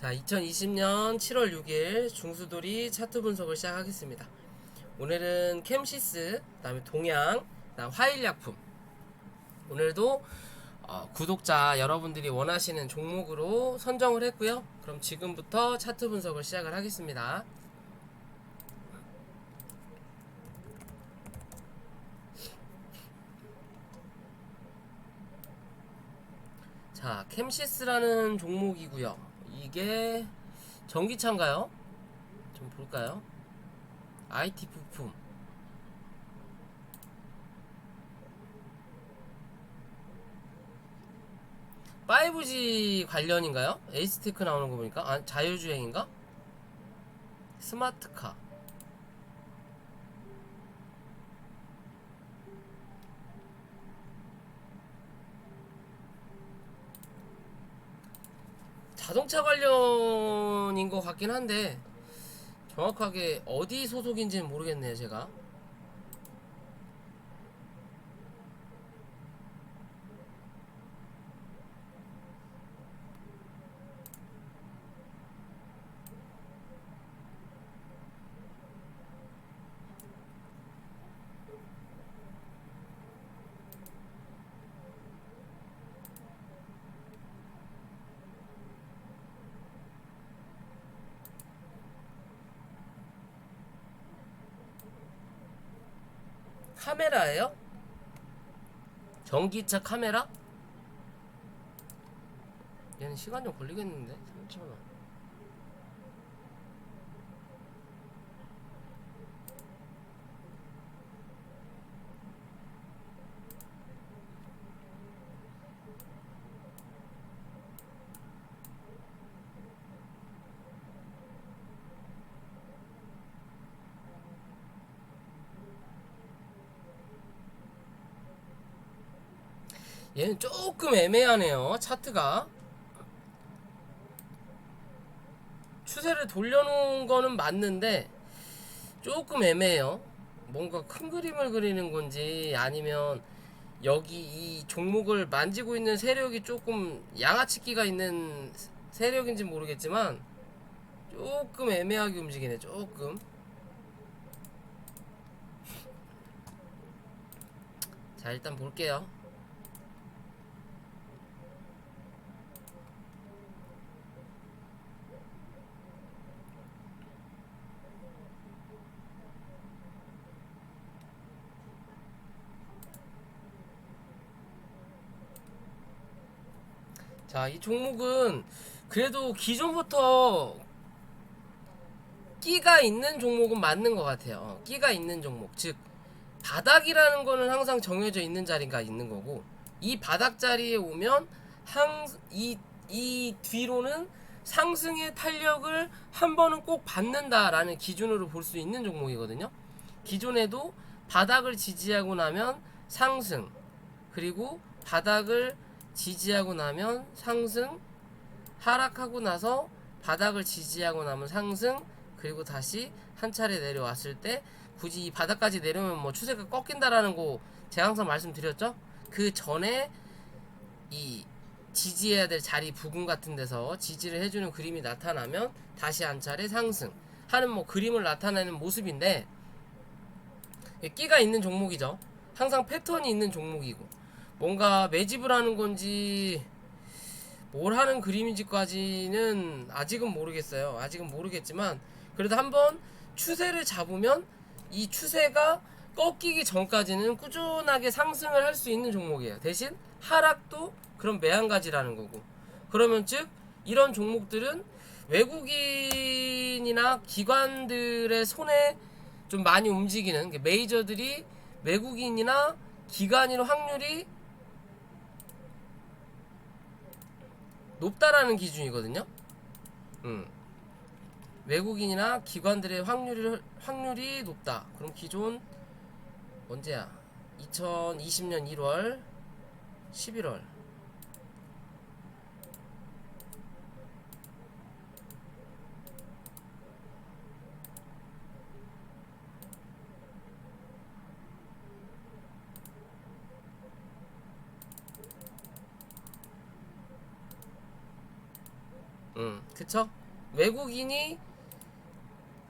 자, 2020년 7월 6일 중수돌이 차트 분석을 시작하겠습니다. 오늘은 캠시스, 그다음에 동양, 그다음 화일약품. 오늘도 구독자 여러분들이 원하시는 종목으로 선정을 했고요. 그럼 지금부터 차트 분석을 시작을 하겠습니다. 자, 캠시스라는 종목이고요. 이게 전기차인가요? 좀 볼까요? IT 부품. 5G 관련인가요? 에이스테크 나오는 거 보니까 자율주행인가? 스마트카. 자동차 관련인 것 같긴 한데 정확하게 어디 소속인지는 모르겠네요 제가. 카메라예요? 전기차 카메라? 얘는 시간 좀 걸리겠는데? 3,000원. 얘는 조금 애매하네요 차트가. 추세를 돌려놓은 거는 맞는데 조금 애매해요. 뭔가 큰 그림을 그리는 건지 아니면 여기 이 종목을 만지고 있는 세력이 조금 양아치기가 있는 세력인지 모르겠지만 조금 애매하게 움직이네. 조금. 자, 일단 볼게요. 자, 이 종목은 그래도 기존부터 끼가 있는 종목은 맞는 것 같아요. 끼가 있는 종목. 즉, 바닥이라는 거는 항상 정해져 있는 자리가 있는 거고, 이 바닥 자리에 오면 이 뒤로는 상승의 탄력을 한 번은 꼭 받는다라는 기준으로 볼 수 있는 종목이거든요. 기존에도 바닥을 지지하고 나면 상승, 그리고 바닥을 지지하고 나면 상승, 하락하고 나서 바닥을 지지하고 나면 상승, 그리고 다시 한 차례 내려왔을 때 굳이 이 바닥까지 내려오면 뭐 추세가 꺾인다라는 거 제가 항상 말씀드렸죠. 그 전에 이 지지해야 될 자리 부근 같은 데서 지지를 해주는 그림이 나타나면 다시 한 차례 상승 하는 뭐 그림을 나타내는 모습인데, 끼가 있는 종목이죠. 항상 패턴이 있는 종목이고 뭔가 매집을 하는 건지 뭘 하는 그림인지까지는 아직은 모르겠어요. 아직은 모르겠지만 그래도 한번 추세를 잡으면 이 추세가 꺾이기 전까지는 꾸준하게 상승을 할 수 있는 종목이에요. 대신 하락도 그런 매한가지라는 거고. 그러면 즉 이런 종목들은 외국인이나 기관들의 손에 좀 많이 움직이는 메이저들이 외국인이나 기관일 확률이 높다라는 기준이거든요. 외국인이나 기관들의 확률이 높다. 그럼 기존 언제야? 2020년 1월, 11월. 그쵸? 외국인이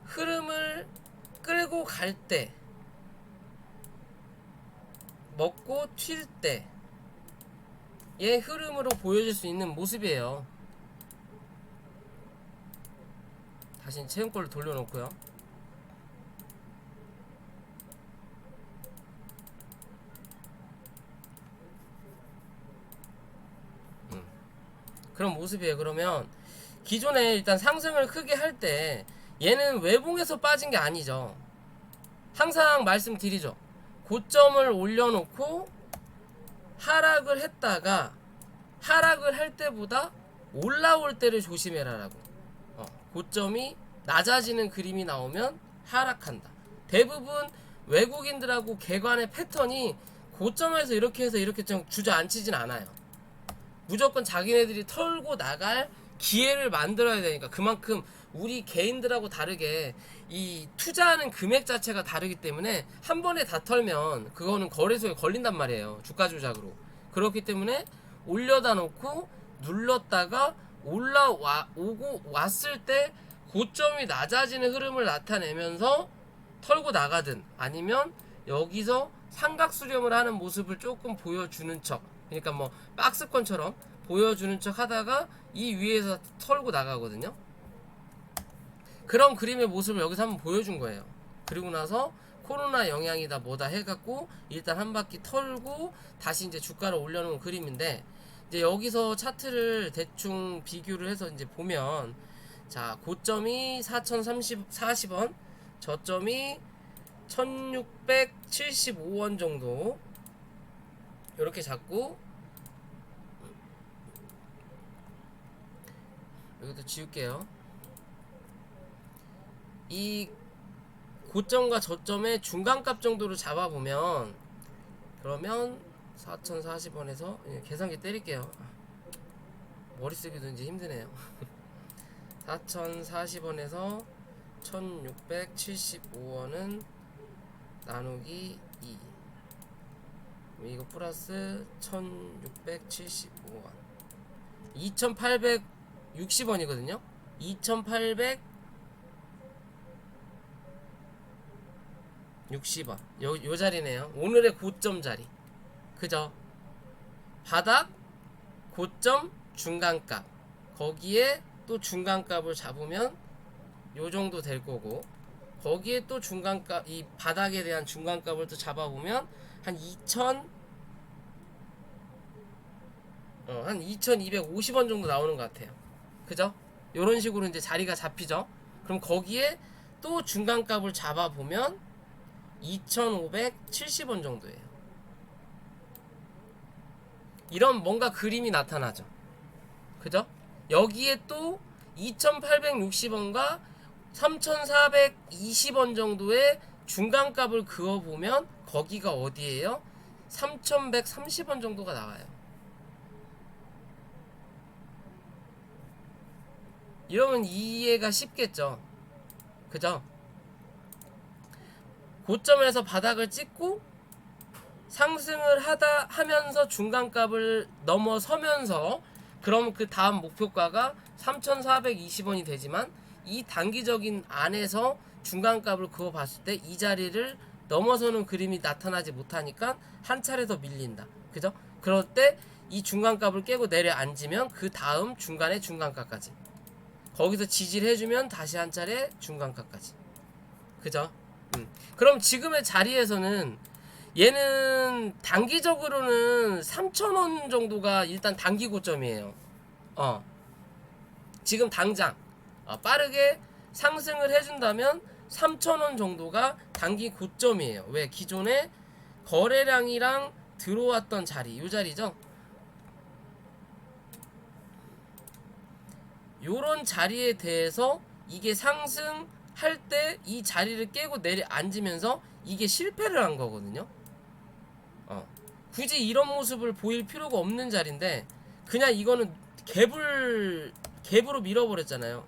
흐름을 끌고 갈 때, 먹고 튈 때의 흐름으로 보여줄 수 있는 모습이에요. 다시 체온꼴로 돌려놓고요. 그런 모습이에요. 그러면 기존에 일단 상승을 크게 할 때 얘는 외봉에서 빠진 게 아니죠. 항상 말씀드리죠. 고점을 올려놓고 하락을 했다가 하락을 할 때보다 올라올 때를 조심해라라고. 고점이 낮아지는 그림이 나오면 하락한다. 대부분 외국인들하고 개관의 패턴이 고점에서 이렇게 해서 이렇게 좀 주저앉히진 않아요. 무조건 자기네들이 털고 나갈 기회를 만들어야 되니까. 그만큼 우리 개인들하고 다르게 이 투자하는 금액 자체가 다르기 때문에 한 번에 다 털면 그거는 거래소에 걸린단 말이에요. 주가 조작으로. 그렇기 때문에 올려다 놓고 눌렀다가 올라오고 왔을 때 고점이 낮아지는 흐름을 나타내면서 털고 나가든, 아니면 여기서 삼각 수렴을 하는 모습을 조금 보여주는 척, 그러니까 뭐 박스권처럼 보여주는 척 하다가 이 위에서 털고 나가거든요. 그런 그림의 모습을 여기서 한번 보여준 거예요. 그리고 나서 코로나 영향이다 뭐다 해갖고 일단 한 바퀴 털고 다시 이제 주가를 올려놓은 그림인데, 이제 여기서 차트를 대충 비교를 해서 이제 보면, 자, 고점이 4,040원, 저점이 1,675원 정도 이렇게 잡고, 여기도 지울게요. 이 고점과 저점의 중간값 정도로 잡아보면, 그러면 4,040원에서 계산기 때릴게요. 머리 쓰기도 이제 힘드네요. 4,040원에서 1,675원은 나누기 2, 이거 플러스 1,675원, 2,860원이거든요 2,860원 요 자리네요. 오늘의 고점 자리. 그죠? 바닥, 고점, 중간값, 거기에 또 중간값을 잡으면 요 정도 될 거고, 거기에 또 중간값, 이 바닥에 대한 중간값을 또 잡아보면 한 2,250원 정도 나오는 것 같아요. 그죠? 요런 식으로 이제 자리가 잡히죠. 그럼 거기에 또 중간값을 잡아보면 2,570원 정도예요. 이런 뭔가 그림이 나타나죠. 그죠? 여기에 또 2,860원과 3,420원 정도의 중간값을 그어보면 거기가 어디예요? 3,130원 정도가 나와요. 이러면 이해가 쉽겠죠. 그죠? 고점에서 바닥을 찍고 상승을 하면서 중간값을 넘어서면서, 그럼 그 다음 목표가가 3,420원이 되지만 이 단기적인 안에서 중간값을 그어 봤을 때 이 자리를 넘어서는 그림이 나타나지 못하니까 한 차례 더 밀린다. 그죠? 그럴 때 이 중간값을 깨고 내려앉으면 그 다음 중간에 중간값까지, 거기서 지지를 해주면 다시 한 차례 중간값까지. 그죠? 그럼 지금의 자리에서는 얘는 단기적으로는 3,000원 정도가 일단 단기 고점이에요. 지금 당장 빠르게 상승을 해준다면 3,000원 정도가 단기 고점이에요. 왜? 기존에 거래량이랑 들어왔던 자리, 요 자리죠. 요런 자리에 대해서 이게 상승할 때 이 자리를 깨고 내려앉으면서 이게 실패를 한 거거든요. 굳이 이런 모습을 보일 필요가 없는 자리인데 그냥 이거는 갭으로 밀어버렸잖아요.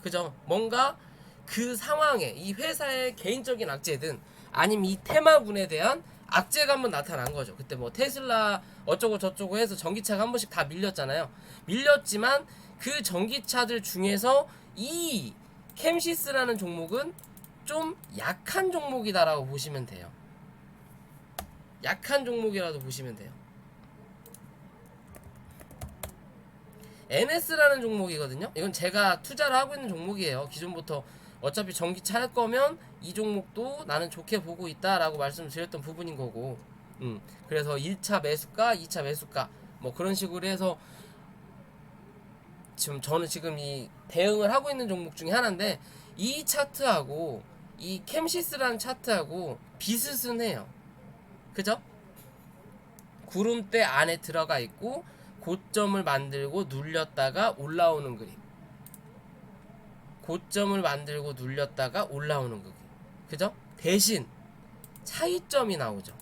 그죠? 뭔가 그 상황에 이 회사의 개인적인 악재든 아니면 이 테마군에 대한 악재가 한번 나타난 거죠. 그때 뭐 테슬라 어쩌고 저쩌고 해서 전기차가 한 번씩 다 밀렸잖아요. 밀렸지만 그 전기차들 중에서 이 캠시스라는 종목은 좀 약한 종목이다라고 보시면 돼요. 약한 종목이라도 보시면 돼요. NS라는 종목이거든요. 이건 제가 투자를 하고 있는 종목이에요. 기존부터 어차피 전기차 할 거면 이 종목도 나는 좋게 보고 있다라고 말씀드렸던 부분인 거고, 그래서 1차 매수가, 2차 매수가 뭐 그런 식으로 해서 지금 저는 지금 이 대응을 하고 있는 종목 중에 하나인데, 이 차트하고 이 캠시스라는 차트하고 비슷은 해요. 그죠? 구름대 안에 들어가 있고 고점을 만들고 눌렸다가 올라오는 그림, 고점을 만들고 눌렸다가 올라오는 그림, 그죠? 대신 차이점이 나오죠.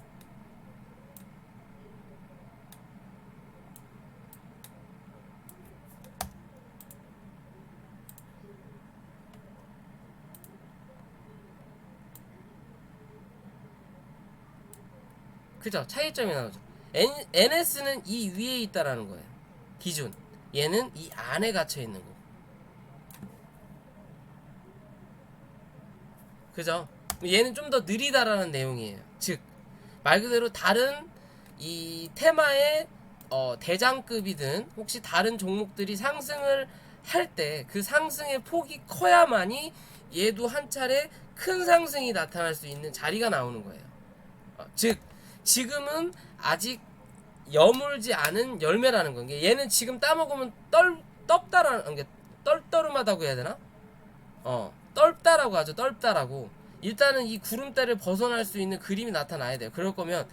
그죠? 차이점이 나오죠. NS는 이 위에 있다라는 거예요. 기준. 얘는 이 안에 갇혀 있는 거고. 그죠? 얘는 좀 더 느리다라는 내용이에요. 즉, 말 그대로 다른 이 테마의 대장급이든 혹시 다른 종목들이 상승을 할 때 그 상승의 폭이 커야만이 얘도 한 차례 큰 상승이 나타날 수 있는 자리가 나오는 거예요. 즉, 지금은 아직 여물지 않은 열매라는 건 게, 얘는 지금 따먹으면 떫다라는 게, 떨떠름하다고 해야 되나? 떫다라고 하죠. 떫다라고. 일단은 이 구름대를 벗어날 수 있는 그림이 나타나야 돼요. 그럴 거면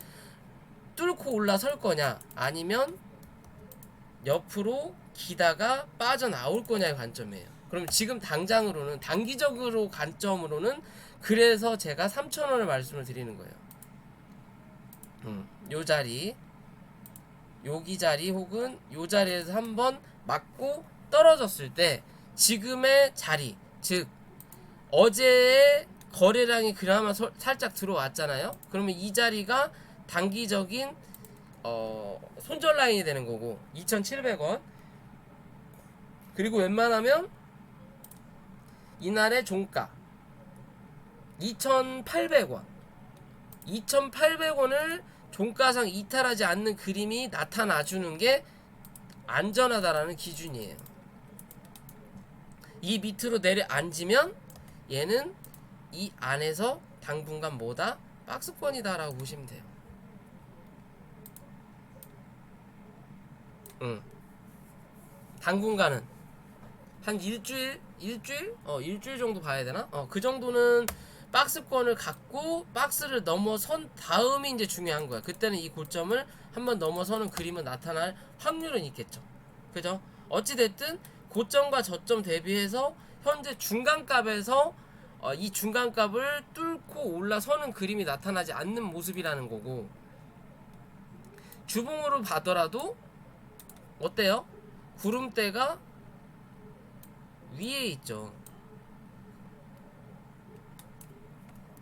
뚫고 올라설 거냐, 아니면 옆으로 기다가 빠져나올 거냐의 관점이에요. 그럼 지금 당장으로는, 단기적으로 관점으로는, 그래서 제가 3,000원을 말씀을 드리는 거예요. 요 자리, 여기 자리 혹은 요 자리에서 한번 맞고 떨어졌을 때 지금의 자리, 즉 어제의 거래량이 그나마 살짝 들어왔잖아요. 그러면 이 자리가 단기적인 손절 라인이 되는 거고, 2,700원. 그리고 웬만하면 이날의 종가 2,800원, 2,800원을 종가상 이탈하지 않는 그림이 나타나주는 게 안전하다라는 기준이에요. 이 밑으로 내려앉으면 얘는 이 안에서 당분간 뭐다? 박스권이다 라고 보시면 돼요. 당분간은 한 일주일 정도 봐야 되나? 그 정도는 박스권을 갖고 박스를 넘어선 다음이 이제 중요한 거야. 그때는 이 고점을 한번 넘어서는 그림은 나타날 확률은 있겠죠. 그죠? 어찌됐든 고점과 저점 대비해서 현재 중간값에서 이 중간값을 뚫고 올라서는 그림이 나타나지 않는 모습이라는 거고, 주봉으로 봐더라도 어때요? 구름대가 위에 있죠.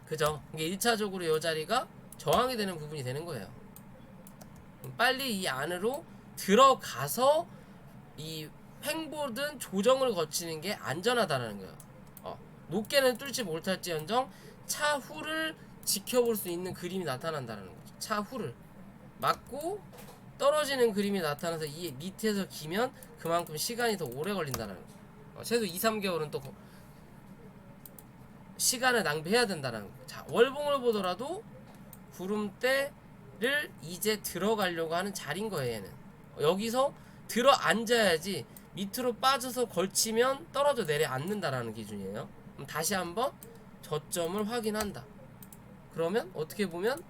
그죠? 이게 1차적으로 이 자리가 저항이 되는 부분이 되는 거예요. 빨리 이 안으로 들어가서 이 횡보든 조정을 거치는 게 안전하다는 거예요. 높게는 뚫지 못할지언정 차후를 지켜볼 수 있는 그림이 나타난다는 거죠. 차후를 맞고 떨어지는 그림이 나타나서 이 밑에서 기면 그만큼 시간이 더 오래 걸린다는 거죠. 최소 2-3개월은 또 시간을 낭비해야 된다는 거예요. 자, 월봉을 보더라도 구름대를 이제 들어가려고 하는 자리인 거예요. 얘는 여기서 들어 앉아야지 밑으로 빠져서 걸치면 떨어져 내려앉는다라는 기준이에요. 그럼 다시 한번 저점을 확인한다. 그러면 어떻게 보면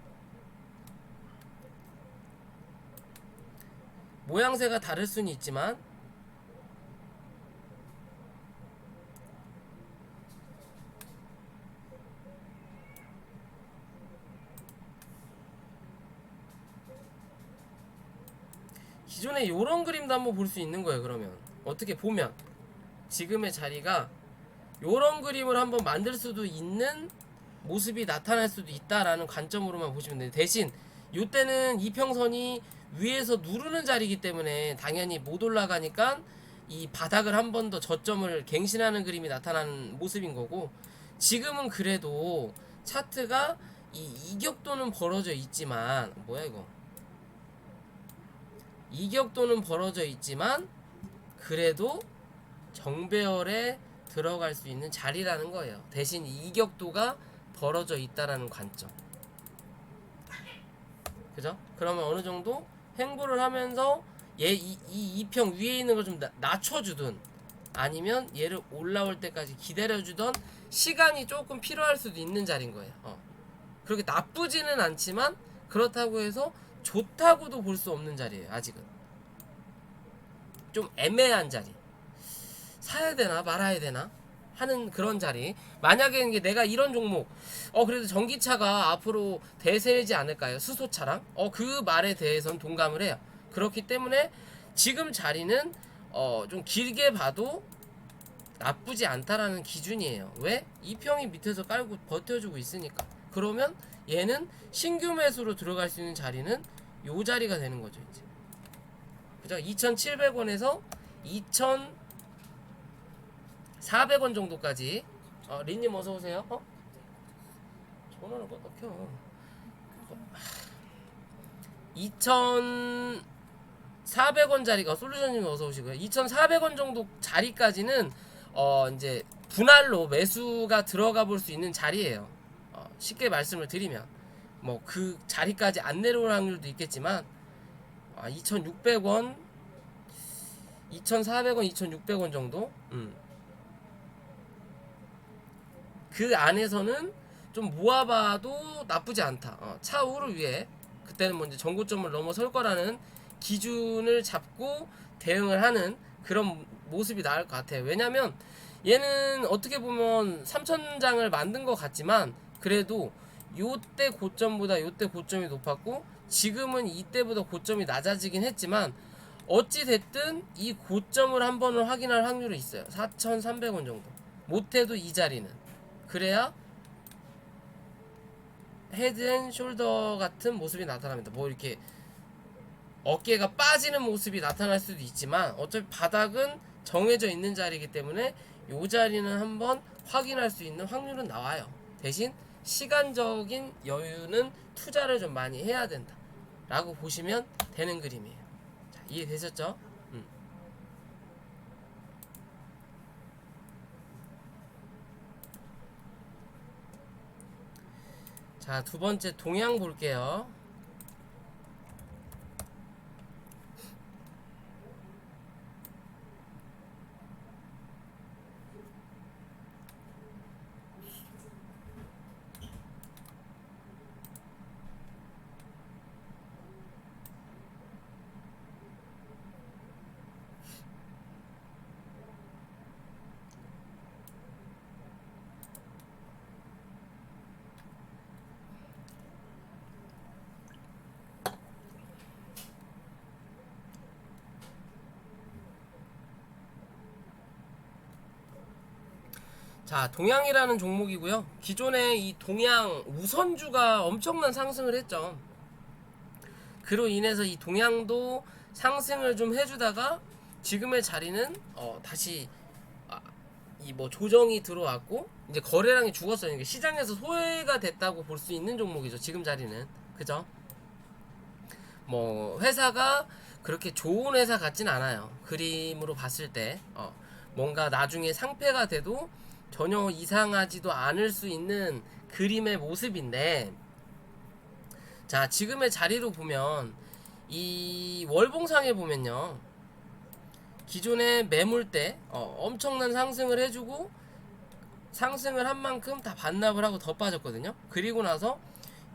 모양새가 다를 수는 있지만 기존에 요런 그림도 한번 볼 수 있는 거예요. 그러면 어떻게 보면 지금의 자리가 요런 그림을 한번 만들 수도 있는 모습이 나타날 수도 있다라는 관점으로만 보시면 돼요. 대신 요때는 이평선이 위에서 누르는 자리이기 때문에 당연히 못 올라가니까 이 바닥을 한 번 더 저점을 갱신하는 그림이 나타나는 모습인 거고, 지금은 그래도 차트가 이 이격도는 벌어져 있지만, 뭐야 이거, 이격도는 벌어져 있지만 그래도 정배열에 들어갈 수 있는 자리라는 거예요. 대신 이격도가 벌어져 있다라는 관점. 그죠? 그러면 어느 정도 횡보를 하면서 얘 이 이평 위에 있는 걸 좀 낮춰주든, 아니면 얘를 올라올 때까지 기다려주던 시간이 조금 필요할 수도 있는 자리인 거예요. 그렇게 나쁘지는 않지만 그렇다고 해서 좋다고도 볼 수 없는 자리예요. 아직은 좀 애매한 자리. 사야 되나 말아야 되나 하는 그런 자리. 만약에 이게 내가 이런 종목, 그래도 전기차가 앞으로 대세이지 않을까요? 수소차랑. 그 말에 대해서는 동감을 해요. 그렇기 때문에 지금 자리는 좀 길게 봐도 나쁘지 않다라는 기준이에요. 왜? 이평이 밑에서 깔고 버텨주고 있으니까. 그러면 얘는 신규 매수로 들어갈 수 있는 자리는 요 자리가 되는 거죠, 이제. 그죠? 2,700원에서 2,400원 정도까지. 린님 어서 오세요. 전화를 껐다 켜. 2,400원 자리가, 솔루션님 어서 오시고요. 2,400원 정도 자리까지는 이제 분할로 매수가 들어가 볼 수 있는 자리예요. 쉽게 말씀을 드리면 뭐 그 자리까지 안 내려올 확률도 있겠지만, 2,600원, 2,400원, 2,600원 정도. 그 안에서는 좀 모아봐도 나쁘지 않다. 차후를 위해 그때는 뭐 이제 전고점을 넘어설 거라는 기준을 잡고 대응을 하는 그런 모습이 나을 것 같아요. 왜냐면 얘는 어떻게 보면 3,000장을 만든 것 같지만 그래도 요때 고점보다 요때 고점이 높았고, 지금은 이때보다 고점이 낮아지긴 했지만 어찌 됐든 이 고점을 한 번을 확인할 확률이 있어요. 4,300원 정도. 못해도 이 자리는. 그래야 헤드앤숄더 같은 모습이 나타납니다. 뭐 이렇게 어깨가 빠지는 모습이 나타날 수도 있지만 어차피 바닥은 정해져 있는 자리이기 때문에 요 자리는 한번 확인할 수 있는 확률은 나와요. 대신 시간적인 여유는 투자를 좀 많이 해야 된다 라고 보시면 되는 그림이에요. 자, 이해되셨죠? 자, 두 번째 동향 볼게요. 자, 동양이라는 종목이고요. 기존에 이 동양 우선주가 엄청난 상승을 했죠. 그로 인해서 이 동양도 상승을 좀 해주다가 지금의 자리는 다시 이 뭐 조정이 들어왔고 이제 거래량이 죽었어요. 이게 시장에서 소외가 됐다고 볼 수 있는 종목이죠. 지금 자리는. 그죠? 뭐 회사가 그렇게 좋은 회사 같진 않아요. 그림으로 봤을 때 뭔가 나중에 상폐가 돼도 전혀 이상하지도 않을 수 있는 그림의 모습인데, 자, 지금의 자리로 보면 이 월봉상에 보면요, 기존의 매물대 엄청난 상승을 해주고 상승을 한 만큼 다 반납을 하고 더 빠졌거든요. 그리고 나서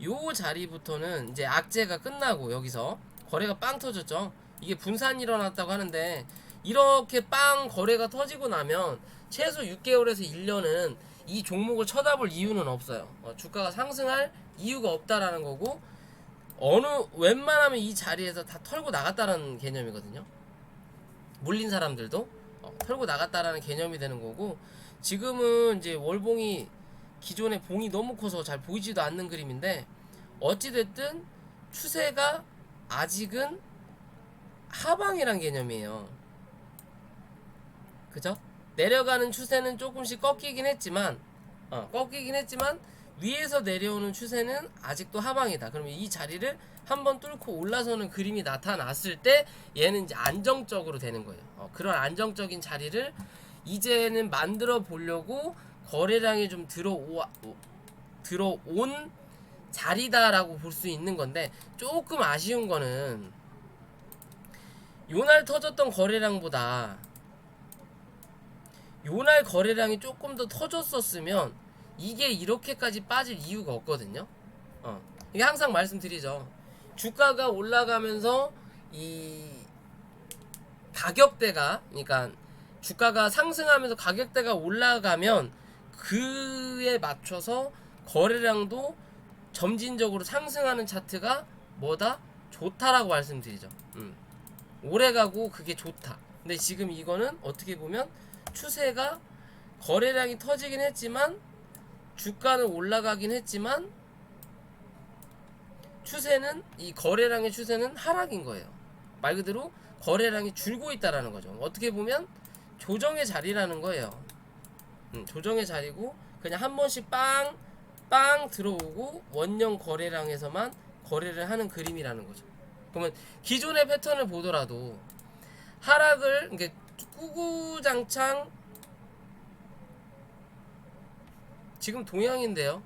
요 자리부터는 이제 악재가 끝나고 여기서 거래가 빵 터졌죠. 이게 분산이 일어났다고 하는데, 이렇게 빵 거래가 터지고 나면 최소 6개월에서 1년은 이 종목을 쳐다볼 이유는 없어요. 주가가 상승할 이유가 없다라는 거고, 웬만하면 이 자리에서 다 털고 나갔다라는 개념이거든요. 물린 사람들도 털고 나갔다라는 개념이 되는 거고, 지금은 이제 월봉이 기존의 봉이 너무 커서 잘 보이지도 않는 그림인데, 어찌됐든 추세가 아직은 하방이란 개념이에요. 그죠? 내려가는 추세는 조금씩 꺾이긴 했지만 위에서 내려오는 추세는 아직도 하방이다. 그러면 이 자리를 한번 뚫고 올라서는 그림이 나타났을 때 얘는 이제 안정적으로 되는 거예요. 그런 안정적인 자리를 이제는 만들어 보려고 거래량이 좀 들어온 자리다라고 볼 수 있는 건데, 조금 아쉬운 거는 요날 터졌던 거래량보다 요날 거래량이 조금 더 터졌었으면 이게 이렇게까지 빠질 이유가 없거든요. 이게 항상 말씀드리죠. 주가가 올라가면서 이 가격대가, 그러니까 주가가 상승하면서 가격대가 올라가면 그에 맞춰서 거래량도 점진적으로 상승하는 차트가 뭐다? 좋다라고 말씀드리죠. 오래가고 그게 좋다. 근데 지금 이거는 어떻게 보면 추세가 거래량이 터지긴 했지만 주가는 올라가긴 했지만 추세는, 이 거래량의 추세는 하락인 거예요. 말 그대로 거래량이 줄고 있다라는 거죠. 어떻게 보면 조정의 자리라는 거예요. 조정의 자리고 그냥 한 번씩 빵 들어오고 원형 거래량에서만 거래를 하는 그림이라는 거죠. 그러면 기존의 패턴을 보더라도 하락을, 이게 꾸구장창, 지금 동향인데요,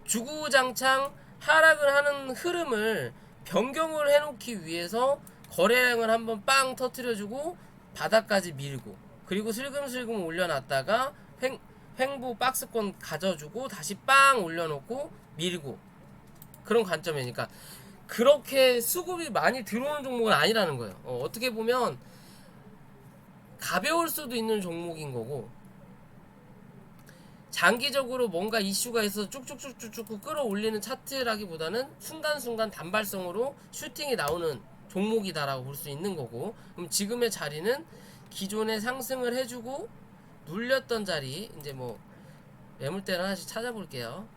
주구장창 하락을 하는 흐름을 변경을 해놓기 위해서 거래량을 한번 빵 터트려주고 바닥까지 밀고, 그리고 슬금슬금 올려놨다가 횡보 박스권 가져주고 다시 빵 올려놓고 밀고, 그런 관점이니까 그렇게 수급이 많이 들어오는 종목은 아니라는 거예요. 어떻게 보면 가벼울 수도 있는 종목인 거고, 장기적으로 뭔가 이슈가 있어서 쭉쭉쭉쭉 끌어올리는 차트라기보다는 순간순간 단발성으로 슈팅이 나오는 종목이다라고 볼 수 있는 거고, 그럼 지금의 자리는 기존에 상승을 해주고 눌렸던 자리, 이제 뭐 매물대를 하나씩 찾아볼게요.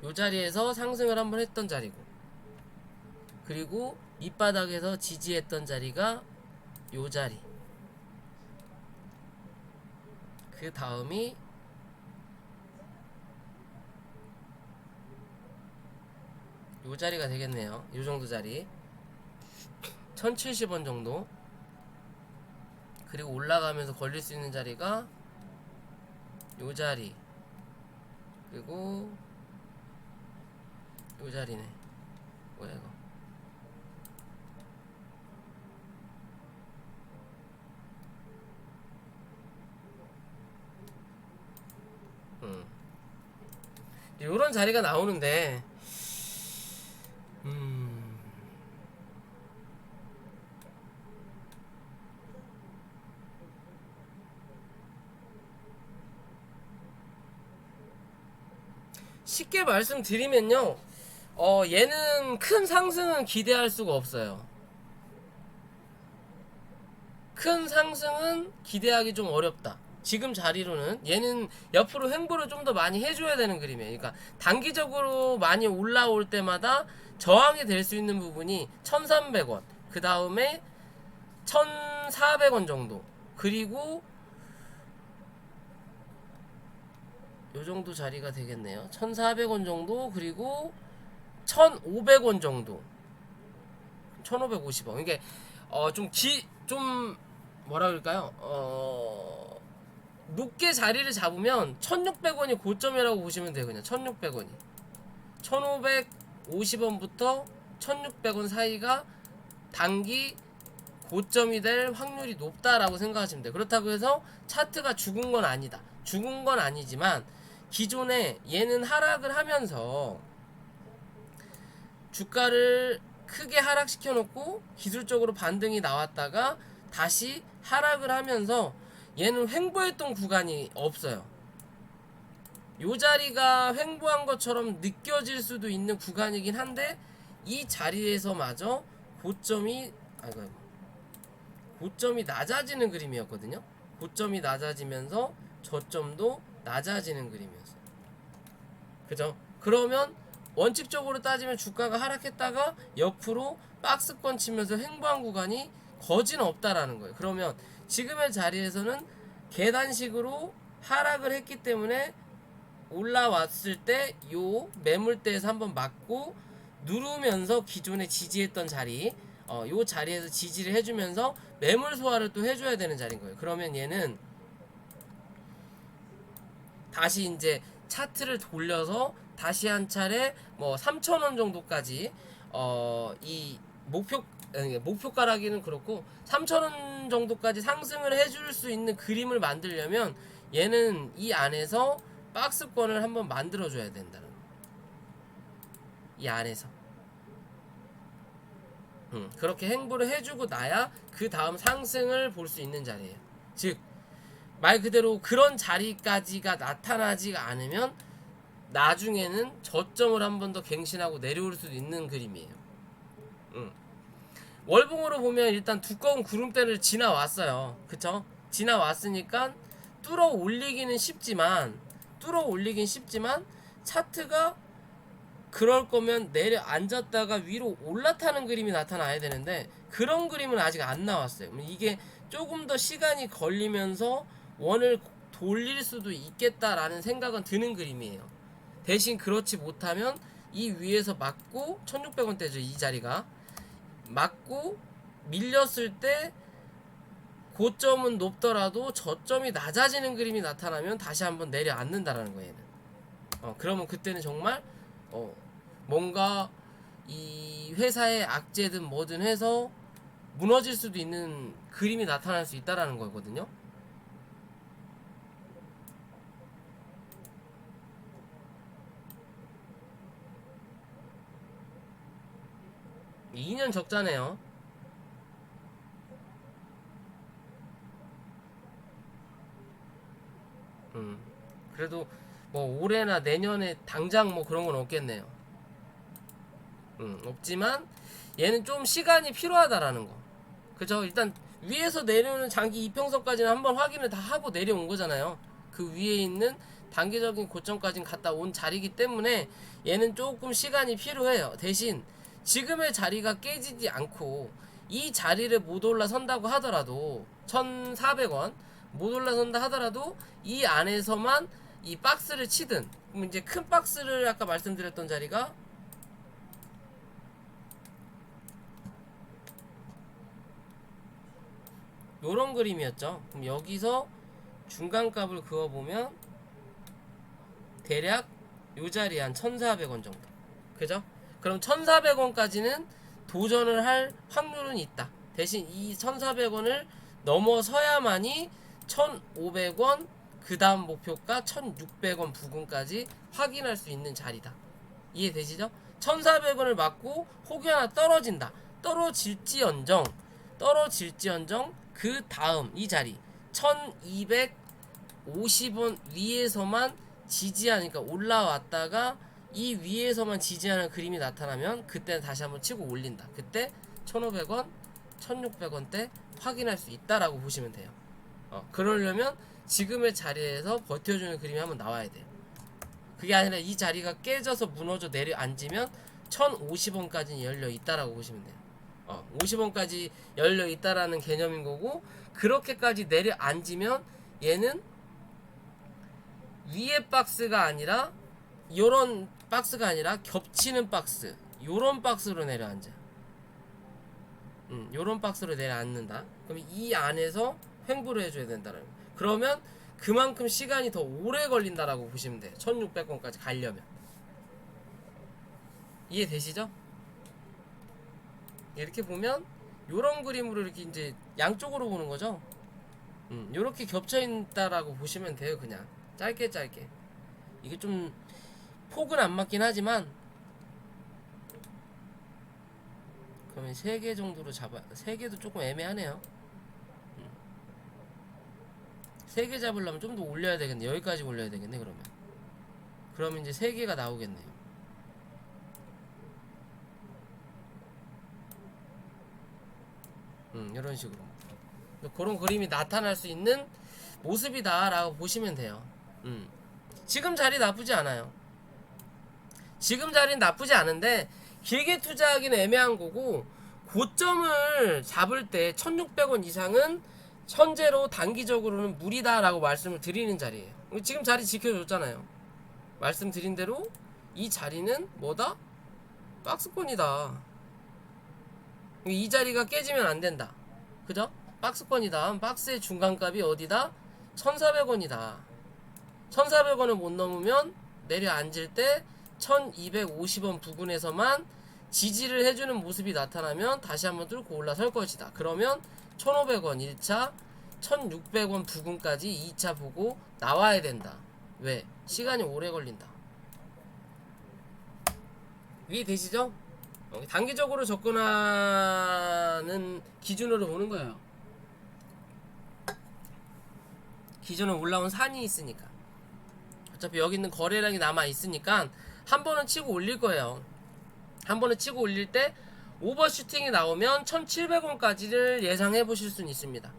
요 자리에서 상승을 한번 했던 자리고, 그리고 밑바닥에서 지지했던 자리가 요 자리, 그 다음이 요 자리가 되겠네요. 요 정도 자리, 1070원 정도. 그리고 올라가면서 걸릴 수 있는 자리가 요 자리, 그리고 요 자리네. 뭐야 이거? 요런 자리가 나오는데, 쉽게 말씀드리면요, 얘는 큰 상승은 기대할 수가 없어요. 큰 상승은 기대하기 좀 어렵다. 지금 자리로는 얘는 옆으로 횡보를 좀 더 많이 해줘야 되는 그림이에요. 그러니까 단기적으로 많이 올라올 때마다 저항이 될 수 있는 부분이 1300원, 그 다음에 1400원 정도, 그리고 요 정도 자리가 되겠네요. 1400원 정도, 그리고 1500원 정도, 1550원. 이게 좀 뭐라 그럴까요? 높게 자리를 잡으면 1600원이 고점이라고 보시면 돼요. 그냥 1600원이 1550원부터 1600원 사이가 단기 고점이 될 확률이 높다라고 생각하시면 돼요. 그렇다고 해서 차트가 죽은 건 아니다. 죽은 건 아니지만 기존에 얘는 하락을 하면서 주가를 크게 하락시켜 놓고 기술적으로 반등이 나왔다가 다시 하락을 하면서 얘는 횡보했던 구간이 없어요. 요 자리가 횡보한 것처럼 느껴질 수도 있는 구간이긴 한데, 이 자리에서마저 고점이 낮아지는 그림이었거든요. 고점이 낮아지면서 저점도 낮아지는 그림이었어요. 그죠? 그러면 원칙적으로 따지면 주가가 하락했다가 옆으로 박스권 치면서 횡보한 구간이 거지는 없다라는 거예요. 그러면 지금의 자리에서는 계단식으로 하락을 했기 때문에 올라왔을 때 요 매물대에서 한번 맞고 누르면서 기존에 지지했던 자리, 요 자리에서 지지를 해주면서 매물 소화를 또 해줘야 되는 자리인 거예요. 그러면 얘는 다시 이제 차트를 돌려서 다시 한 차례 뭐 3,000원 정도까지 이 목표가라기는 그렇고 3,000원 정도까지 상승을 해줄 수 있는 그림을 만들려면 얘는 이 안에서 박스권을 한번 만들어 줘야 된다는 거예요. 이 안에서 그렇게 행보를 해주고 나야 그 다음 상승을 볼 수 있는 자리예요. 즉 말 그대로 그런 자리까지가 나타나지가 않으면 나중에는 저점을 한 번 더 갱신하고 내려올 수도 있는 그림이에요. 월봉으로 보면 일단 두꺼운 구름대를 지나왔어요. 그쵸? 지나왔으니까 뚫어 올리긴 쉽지만 차트가 그럴 거면 내려 앉았다가 위로 올라타는 그림이 나타나야 되는데 그런 그림은 아직 안 나왔어요. 이게 조금 더 시간이 걸리면서 원을 돌릴 수도 있겠다라는 생각은 드는 그림이에요. 대신 그렇지 못하면 이 위에서 맞고 1600원대죠. 이 자리가 맞고 밀렸을 때 고점은 높더라도 저점이 낮아지는 그림이 나타나면 다시 한번 내려앉는다라는 거예요. 그러면 그때는 정말 뭔가 이 회사의 악재든 뭐든 해서 무너질 수도 있는 그림이 나타날 수 있다라는 거거든요. 2년 적자네요. 그래도 뭐 올해나 내년에 당장 뭐 그런 건 없겠네요. 없지만 얘는 좀 시간이 필요하다라는 거. 그죠? 일단 위에서 내려오는 장기 이평선까지는 한번 확인을 다 하고 내려온 거잖아요. 그 위에 있는 단기적인 고점까지는 갔다 온 자리이기 때문에 얘는 조금 시간이 필요해요. 대신 지금의 자리가 깨지지 않고 이 자리를 못 올라선다고 하더라도 1,400원 못 올라선다 하더라도 이 안에서만 이 박스를 치든, 그럼 이제 큰 박스를 아까 말씀드렸던 자리가 요런 그림이었죠. 그럼 여기서 중간값을 그어보면 대략 요 자리에 한 1,400원 정도. 그죠? 그럼 1,400원까지는 도전을 할 확률은 있다. 대신 이 1,400원을 넘어서야만이 1,500원, 그 다음 목표가 1,600원 부근까지 확인할 수 있는 자리다. 이해되시죠? 1,400원을 맞고 혹여 하나 떨어진다. 떨어질지언정 그 다음 이 자리 1,250원 위에서만 지지하니까 올라왔다가 이 위에서만 지지하는 그림이 나타나면 그때는 다시 한번 치고 올린다. 그때 1,500원, 1,600원대 확인할 수 있다라고 보시면 돼요. 그러려면 지금의 자리에서 버텨주는 그림이 한번 나와야 돼요. 그게 아니라 이 자리가 깨져서 무너져 내려앉으면 1,050원까지 열려 있다라고 보시면 돼요. 50원까지 열려 있다라는 개념인 거고, 그렇게까지 내려앉으면 얘는 위에 박스가 아니라 요런 박스가 아니라 겹치는 박스, 요런 박스로 내려앉아. 요런 박스로 내려앉는다. 그럼 이 안에서 횡보를 해줘야 된다는 거예요. 그러면 그만큼 시간이 더 오래 걸린다라고 보시면 돼요. 1,600원까지 가려면. 이해되시죠? 이렇게 보면 요런 그림으로 이렇게 이제 양쪽으로 보는 거죠. 요렇게 겹쳐 있다라고 보시면 돼요. 그냥 짧게 이게 좀 폭은 안 맞긴 하지만, 그러면 3개 정도로 3개도 조금 애매하네요. 3개 잡으려면 좀 더 올려야 되겠네. 여기까지 올려야 되겠네. 그러면 이제 3개가 나오겠네요. 이런 식으로 그런 그림이 나타날 수 있는 모습이다 라고 보시면 돼요. 지금 자리 나쁘지 않아요. 지금 자리는 나쁘지 않은데 길게 투자하기는 애매한 거고, 고점을 잡을 때 1600원 이상은 현재로 단기적으로는 무리다라고 말씀을 드리는 자리예요. 지금 자리 지켜줬잖아요. 말씀드린 대로 이 자리는 뭐다? 박스권이다. 이 자리가 깨지면 안 된다. 그죠? 박스권이다. 박스의 중간값이 어디다? 1400원이다. 1400원을 못 넘으면 내려앉을 때 1250원 부근에서만 지지를 해주는 모습이 나타나면 다시 한번 뚫고 올라설 것이다. 그러면 1500원 1차, 1600원 부근까지 2차 보고 나와야 된다. 왜? 시간이 오래 걸린다. 이해되시죠? 단기적으로 접근하는 기준으로 보는 거예요. 기존에 올라온 산이 있으니까. 어차피 여기 있는 거래량이 남아 있으니까 한 번은 치고 올릴 거예요. 한 번은 치고 올릴 때 오버슈팅이 나오면 1700원까지를 예상해 보실 수는 있습니다.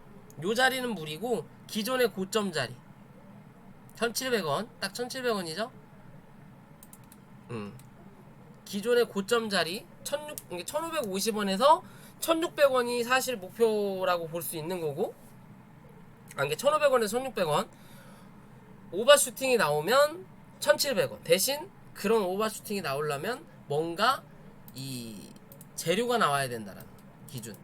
요 자리는 무리고 기존의 고점 자리 1700원, 딱 1700원이죠. 기존의 고점 자리 1550원에서 1600원이 사실 목표라고 볼 수 있는 거고, 이게 1500원에서 1600원 오버슈팅이 나오면 1700원. 대신 그런 오버슈팅이 나오려면 뭔가 이 재료가 나와야 된다라는 기준.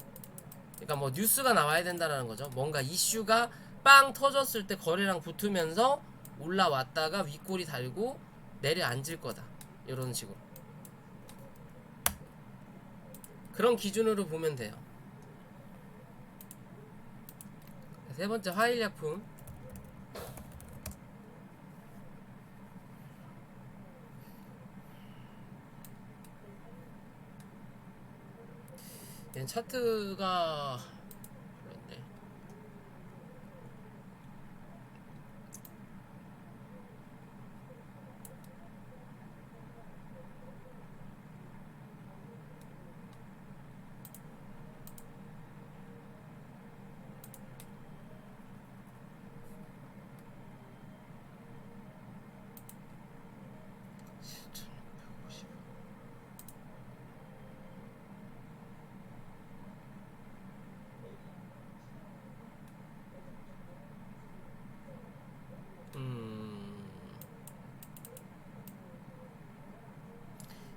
그러니까 뭐 뉴스가 나와야 된다라는 거죠. 뭔가 이슈가 빵 터졌을 때 거래량 붙으면서 올라왔다가 윗골이 달고 내려앉을 거다. 이런 식으로. 그런 기준으로 보면 돼요. 세 번째 화일약품. 얘는 차트가 그런데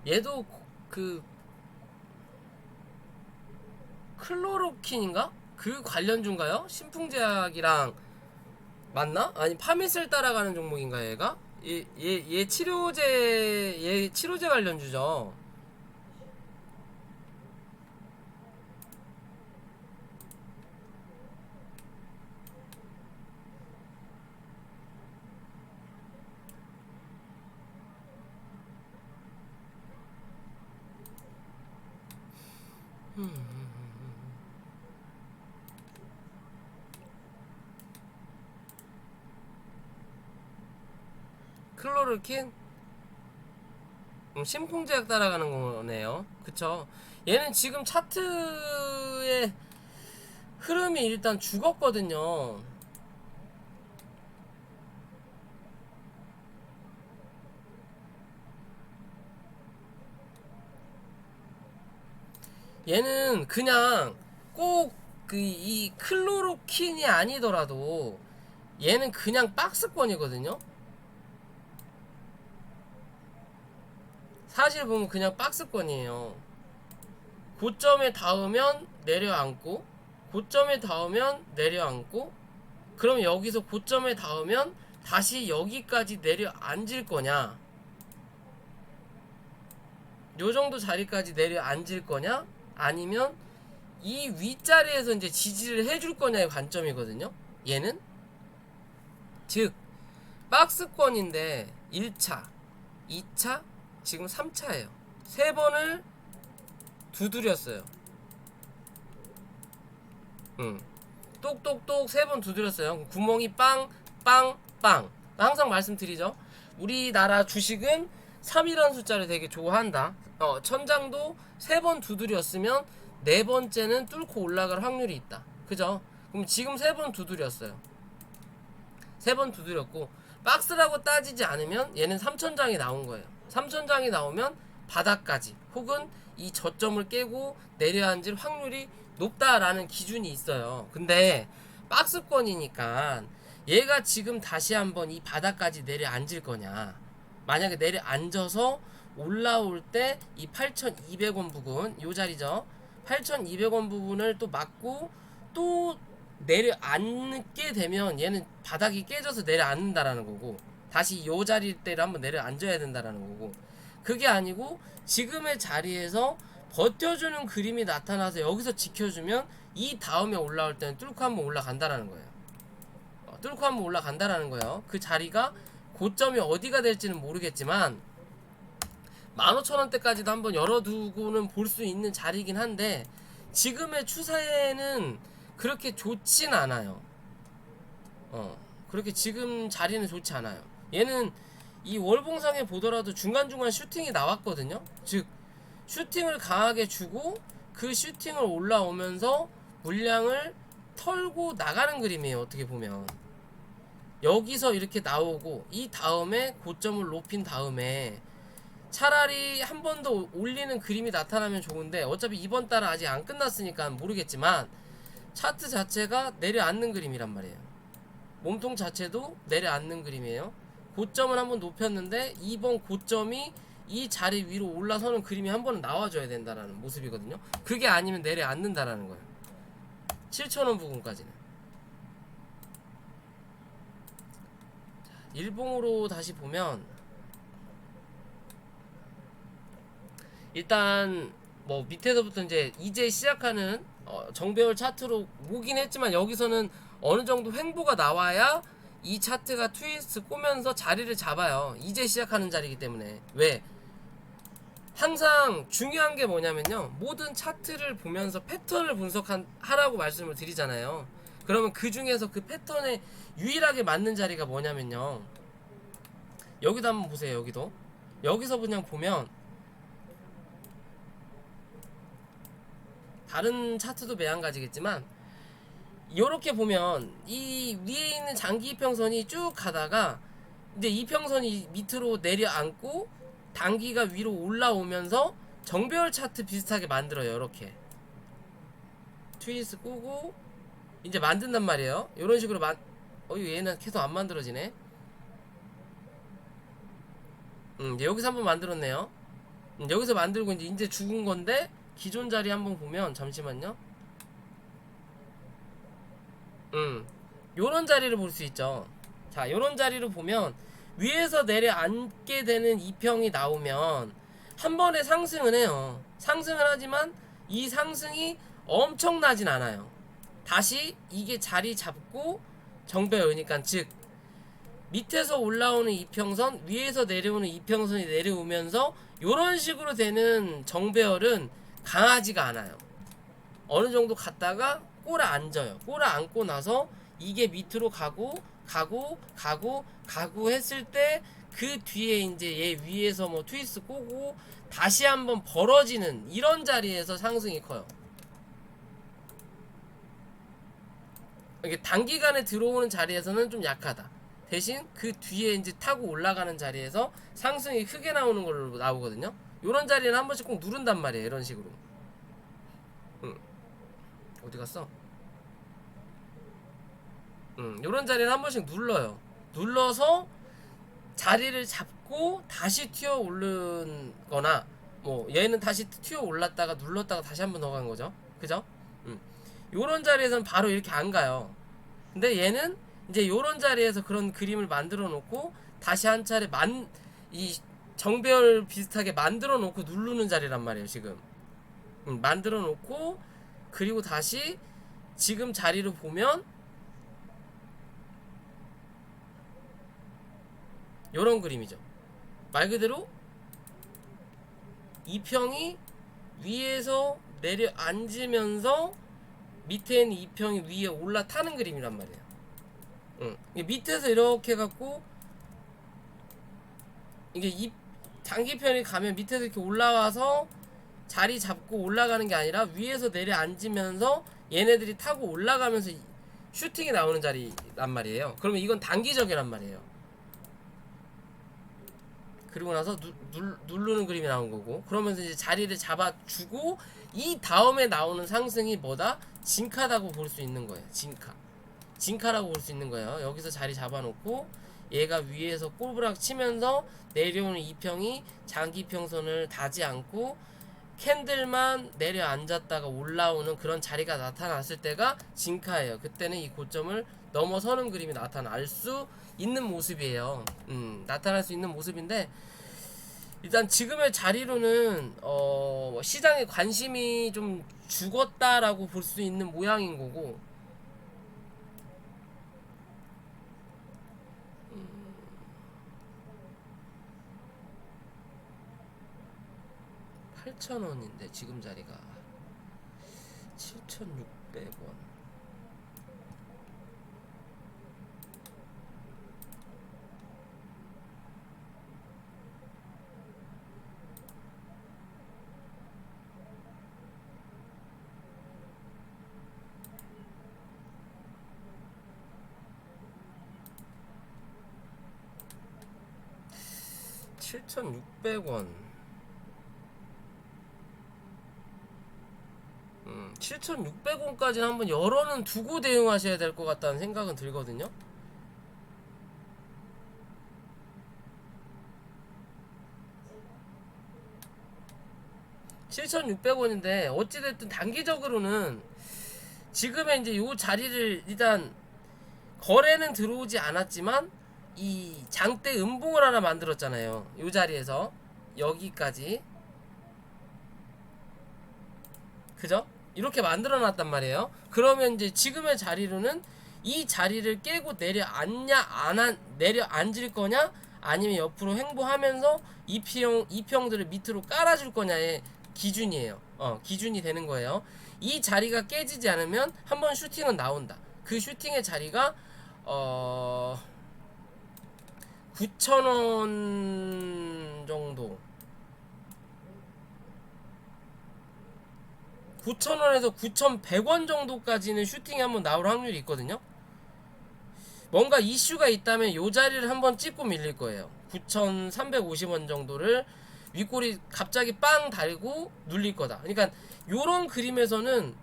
얘도 그 클로로킨인가? 그 관련주인가요? 신풍제약이랑 맞나? 아니 파미슬 따라가는 종목인가 얘가? 얘 치료제 관련주죠. 클로르킨? 신풍제약 따라가는 거네요. 그쵸? 얘는 지금 차트의 흐름이 일단 죽었거든요. 얘는 그냥 꼭 이 클로로킨이 아니더라도 얘는 그냥 박스권이거든요. 사실 보면 그냥 박스권이에요. 고점에 닿으면 내려앉고, 고점에 닿으면 내려앉고, 그럼 여기서 고점에 닿으면 다시 여기까지 내려앉을 거냐, 요 정도 자리까지 내려앉을 거냐, 아니면 이 윗자리에서 이제 지지를 해줄 거냐의 관점이거든요. 얘는 즉 박스권인데 1차, 2차, 지금 3차예요. 3번을 두드렸어요. 똑똑똑 3번 두드렸어요. 구멍이 빵, 빵, 빵. 항상 말씀드리죠. 우리나라 주식은 3이라는 숫자를 되게 좋아한다. 천장도 3번 두드렸으면 4번째는 뚫고 올라갈 확률이 있다. 그죠? 그럼 지금 3번 두드렸어요. 3번 두드렸고, 박스라고 따지지 않으면 얘는 3천장이 나온 거예요. 3천장이 나오면 바닥까지 혹은 이 저점을 깨고 내려앉을 확률이 높다라는 기준이 있어요. 근데 박스권이니까 얘가 지금 다시 한번 이 바닥까지 내려앉을 거냐, 만약에 내려앉아서 올라올 때 이 8,200원 부근, 요 자리죠. 8,200원 부분을 또 맞고 또 내려앉게 되면 얘는 바닥이 깨져서 내려앉는다라는 거고, 다시 요 자리대로 한번 내려앉아야 된다라는 거고, 그게 아니고 지금의 자리에서 버텨주는 그림이 나타나서 여기서 지켜주면 이 다음에 올라올 때는 뚫고 한번 올라간다라는 거예요. 뚫고 한번 올라간다라는 거예요. 그 자리가 고점이 어디가 될지는 모르겠지만 15,000원대까지도 한번 열어두고는 볼 수 있는 자리이긴 한데, 지금의 추세는 그렇게 좋진 않아요. 그렇게 지금 자리는 좋지 않아요. 얘는 이 월봉상에 보더라도 중간중간 슈팅이 나왔거든요. 즉 슈팅을 강하게 주고 그 슈팅을 올라오면서 물량을 털고 나가는 그림이에요. 어떻게 보면 여기서 이렇게 나오고 이 다음에 고점을 높인 다음에 차라리 한 번 더 올리는 그림이 나타나면 좋은데, 어차피 이번 달은 아직 안 끝났으니까 모르겠지만 차트 자체가 내려앉는 그림이란 말이에요. 몸통 자체도 내려앉는 그림이에요. 고점을 한번 높였는데 이번 고점이 이 자리 위로 올라서는 그림이 한 번은 나와줘야 된다라는 모습이거든요. 그게 아니면 내려앉는다라는 거예요. 7,000원 부근까지는. 일봉으로 다시 보면 일단 뭐 밑에서부터 이제 시작하는 정배열 차트로 오긴 했지만, 여기서는 어느 정도 횡보가 나와야 이 차트가 트위스트 꼬면서 자리를 잡아요. 이제 시작하는 자리이기 때문에. 왜? 항상 중요한 게 뭐냐면요, 모든 차트를 보면서 패턴을 분석하라고 말씀을 드리잖아요. 그러면 그 중에서 그 패턴에 유일하게 맞는 자리가 뭐냐면요, 여기도 한번 보세요. 여기서 그냥 보면 다른 차트도 매한가지겠지만 요렇게 보면 이 위에 있는 장기 이평선이 쭉 가다가 이제 이평선이 밑으로 내려앉고 단기가 위로 올라오면서 정배열 차트 비슷하게 만들어요. 이렇게 트위스 꼬고 이제 만든단 말이에요. 이런 식으로 얘는 계속 안 만들어지네. 이제 여기서 한번 만들었네요. 여기서 만들고 이제 죽은 건데, 기존 자리 한번 보면, 잠시만요. 요런 자리를 볼 수 있죠. 자, 요런 자리를 보면 위에서 내려앉게 되는 이평이 나오면 한 번에 상승을 해요. 상승을 하지만 이 상승이 엄청나진 않아요. 다시 이게 자리 잡고 정배열이니까, 즉 밑에서 올라오는 이평선, 위에서 내려오는 이평선이 내려오면서 요런 식으로 되는 정배열은 강하지가 않아요. 어느 정도 갔다가 꼬라 앉아요. 꼬라 앉고 나서 이게 밑으로 가고 했을 때 그 뒤에 이제 얘 위에서 뭐 트위스 꼬고 다시 한번 벌어지는 이런 자리에서 상승이 커요. 이게 단기간에 들어오는 자리에서는 좀 약하다. 대신 그 뒤에 이제 타고 올라가는 자리에서 상승이 크게 나오는 걸로 나오거든요. 요런 자리는 한 번씩 꼭 누른단 말이에요. 이런 식으로. 어디 갔어? 요런 자리는 한 번씩 눌러요. 눌러서 자리를 잡고 다시 튀어 오른 거나, 뭐 얘는 다시 튀어 올랐다가 눌렀다가 다시 한번 더 간 거죠. 그죠? 요런 자리에서는 바로 이렇게 안 가요. 근데 얘는 이제 요런 자리에서 그런 그림을 만들어 놓고 다시 한 차례 이 정배열 비슷하게 만들어 놓고 누르는 자리란 말이에요. 지금 만들어 놓고, 그리고 다시 지금 자리를 보면 요런 그림이죠. 말 그대로 이평이 위에서 내려앉으면서 밑에 있는 이평이 위에 올라타는 그림이란 말이에요. 밑에서 이렇게 해갖고 이게 이 장기편이 가면 밑에서 이렇게 올라와서 자리 잡고 올라가는 게 아니라 위에서 내려앉으면서 얘네들이 타고 올라가면서 슈팅이 나오는 자리란 말이에요. 그러면 이건 단기적이란 말이에요. 그리고 나서 누르는 그림이 나온 거고, 그러면서 이제 자리를 잡아주고 이 다음에 나오는 상승이 뭐다? 진카라고 볼 수 있는 거예요. 진카라고 볼 수 있는 거예요. 여기서 자리 잡아놓고 얘가 위에서 꼬부락 치면서 내려오는 이평이 장기평선을 닿지 않고 캔들만 내려앉았다가 올라오는 그런 자리가 나타났을 때가 진카예요. 그때는 이 고점을 넘어서는 그림이 나타날 수 있는 모습이에요. 나타날 수 있는 모습인데, 일단 지금의 자리로는 시장에 관심이 좀 죽었다라고 볼 수 있는 모양인 거고, 8,000원인데 지금 자리가 7,600원. (7,600원) 7,600원까지는 한번 열어는 두고 대응하셔야 될 것 같다는 생각은 들거든요. (7,600원인데) 어찌됐든 단기적으로는 지금의 이제 요 자리를 일단 거래는 들어오지 않았지만 이 장대 음봉을 하나 만들었잖아요. 요 자리에서 여기까지, 그죠? 이렇게 만들어 놨단 말이에요. 그러면 이제 지금의 자리로는 이 자리를 깨고 내려앉을 거냐, 아니면 옆으로 횡보하면서 이평들을 밑으로 깔아줄 거냐의 기준이에요. 기준이 되는 거예요. 이 자리가 깨지지 않으면 한번 슈팅은 나온다. 그 슈팅의 자리가 9,000원 정도, 9,000원에서 9,100원 정도까지는 슈팅이 한번 나올 확률이 있거든요. 뭔가 이슈가 있다면 요 자리를 한번 찍고 밀릴 거예요. 9,350원 정도를 윗골이 갑자기 빵 달고 눌릴 거다. 그러니까 요런 그림에서는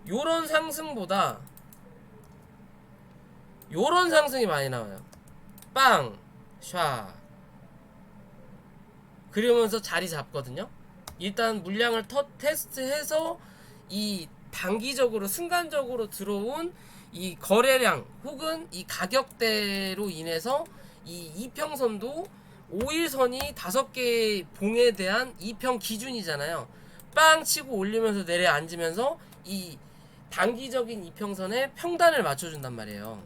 요런 상승보다 요런 상승이 많이 나와요. 빵, 샤. 그러면서 자리 잡거든요. 일단 물량을 테스트해서 이 단기적으로 순간적으로 들어온 이 거래량 혹은 이 가격대로 인해서 이 이평선도 5일선이 5개의 봉에 대한 이평 기준이잖아요. 빵 치고 올리면서 내려앉으면서 이 단기적인 이평선에 평단을 맞춰준단 말이에요.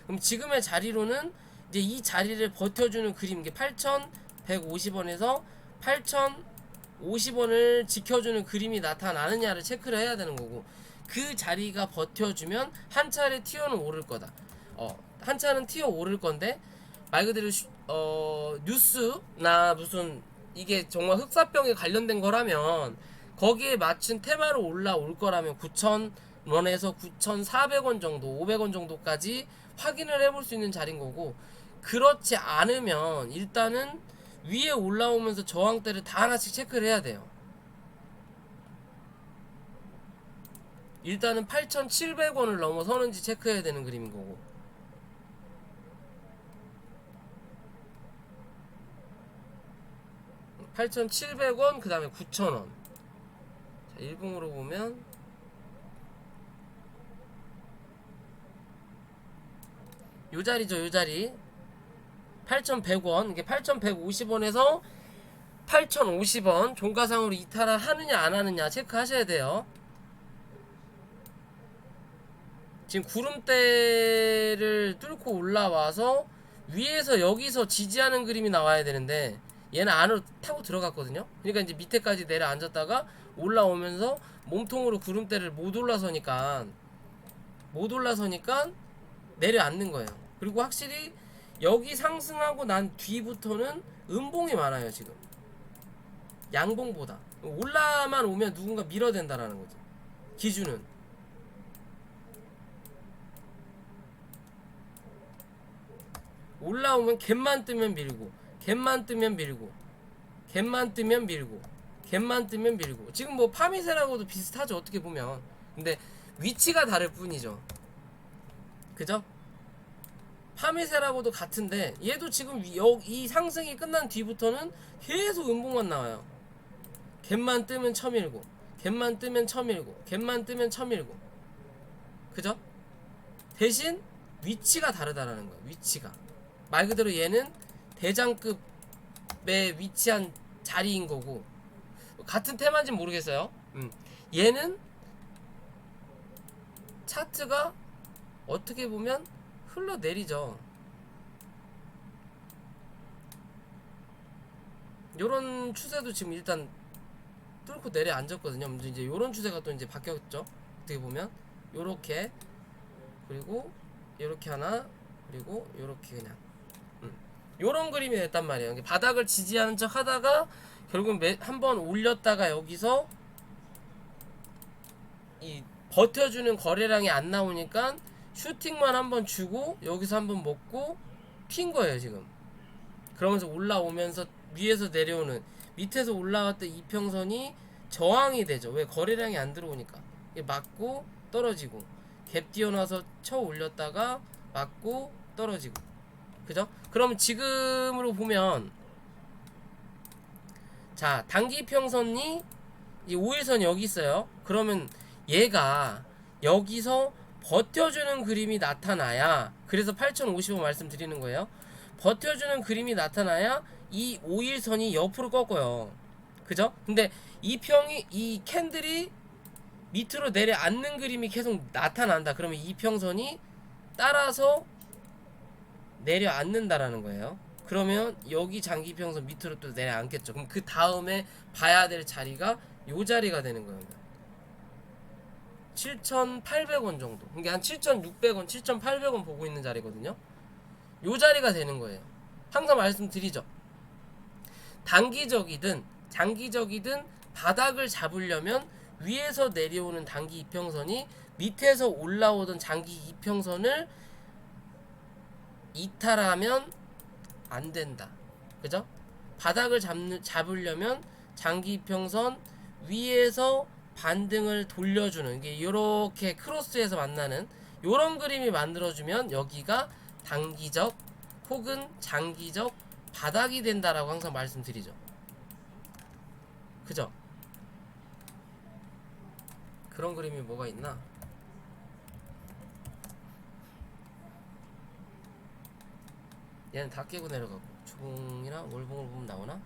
그럼 지금의 자리로는 이제 이 자리를 버텨주는 그림, 이게 8,150원에서 8,050원을 지켜주는 그림이 나타나느냐를 체크를 해야 되는 거고, 그 자리가 버텨주면 한 차례 튀어는 오를 거다. 한 차는 튀어 오를 건데, 말 그대로 뉴스나 무슨 이게 정말 흑사병에 관련된 거라면 거기에 맞춘 테마로 올라올 거라면 9,000원에서 9,400원 정도, 500원 정도까지 확인을 해볼 수 있는 자리인 거고, 그렇지 않으면 일단은 위에 올라오면서 저항대를 다 하나씩 체크를 해야 돼요. 일단은 8,700원을 넘어서는지 체크해야 되는 그림인 거고, 8,700원 그 다음에 9,000원. 자, 일봉으로 보면 요 자리죠. 요 자리 8,100원, 이게 8,150원에서 8,050원 종가상으로 이탈을 하느냐 안 하느냐 체크하셔야 돼요. 지금 구름대를 뚫고 올라와서 위에서 여기서 지지하는 그림이 나와야 되는데 얘는 안으로 타고 들어갔거든요. 그러니까 이제 밑에까지 내려앉았다가 올라오면서 몸통으로 구름대를 못 올라서니까 내려앉는 거예요. 그리고 확실히 여기 상승하고 난 뒤부터는 음봉이 많아요. 지금 양봉보다 올라만 오면 누군가 밀어댄다라는 거죠. 기준은 올라오면 갭만 뜨면 밀고, 갭만 뜨면 밀고, 갭만 뜨면 밀고, 갭만 뜨면 밀고. 지금 뭐 파미세라고도 비슷하죠, 어떻게 보면. 근데 위치가 다를 뿐이죠. 그죠? 파미세라고도 같은데 얘도 지금 이 상승이 끝난 뒤부터는 계속 음봉만 나와요. 갭만 뜨면 쳐밀고, 갭만 뜨면 쳐밀고, 갭만 뜨면 쳐밀고. 그죠? 대신 위치가 다르다라는 거예요. 위치가 말 그대로 얘는 대장급에 위치한 자리인 거고, 같은 테마인지 모르겠어요. 얘는 차트가 어떻게 보면 흘러내리죠. 요런 추세도 지금 일단 뚫고 내려앉았거든요. 이제 요런 추세가 또 이제 바뀌었죠. 어떻게 보면 요렇게, 그리고 요렇게 하나, 그리고 요렇게 그냥 요런 그림이 됐단 말이에요. 바닥을 지지하는 척 하다가 결국 한번 올렸다가 여기서 이 버텨주는 거래량이 안 나오니까 슈팅만 한번 주고 여기서 한번 먹고 튄 거예요 지금. 그러면서 올라오면서 위에서 내려오는, 밑에서 올라왔던 이평선이 저항이 되죠. 왜? 거래량이 안 들어오니까. 맞고 떨어지고, 갭 띄어놔서 쳐 올렸다가 맞고 떨어지고. 그죠? 그럼 지금으로 보면, 자, 단기 평선이 이 5일선 여기 있어요. 그러면 얘가 여기서 버텨주는 그림이 나타나야, 그래서 8050원 말씀드리는 거예요. 버텨주는 그림이 나타나야 이 5일선이 옆으로 꺾어요. 그죠? 근데 이 캔들이 밑으로 내려앉는 그림이 계속 나타난다. 그러면 이 평선이 따라서 내려앉는다라는 거예요. 그러면 여기 장기평선 밑으로 또 내려앉겠죠. 그럼 그 다음에 봐야 될 자리가 요 자리가 되는 거예요. 7,800원 정도. 그게 한 7,600원, 7,800원 보고 있는 자리거든요. 요 자리가 되는 거예요. 항상 말씀드리죠. 단기적이든 장기적이든 바닥을 잡으려면 위에서 내려오는 단기 이평선이 밑에서 올라오던 장기 이평선을 이탈하면 안 된다. 그죠? 바닥을 잡으려면 장기 이평선 위에서 반등을 돌려주는 게 이렇게 크로스해서 만나는 요런 그림이 만들어주면 여기가 단기적 혹은 장기적 바닥이 된다라고 항상 말씀드리죠. 그죠? 그런 그림이 뭐가 있나? 얘는 다 깨고 내려가고, 주봉이나 월봉을 보면 나오나?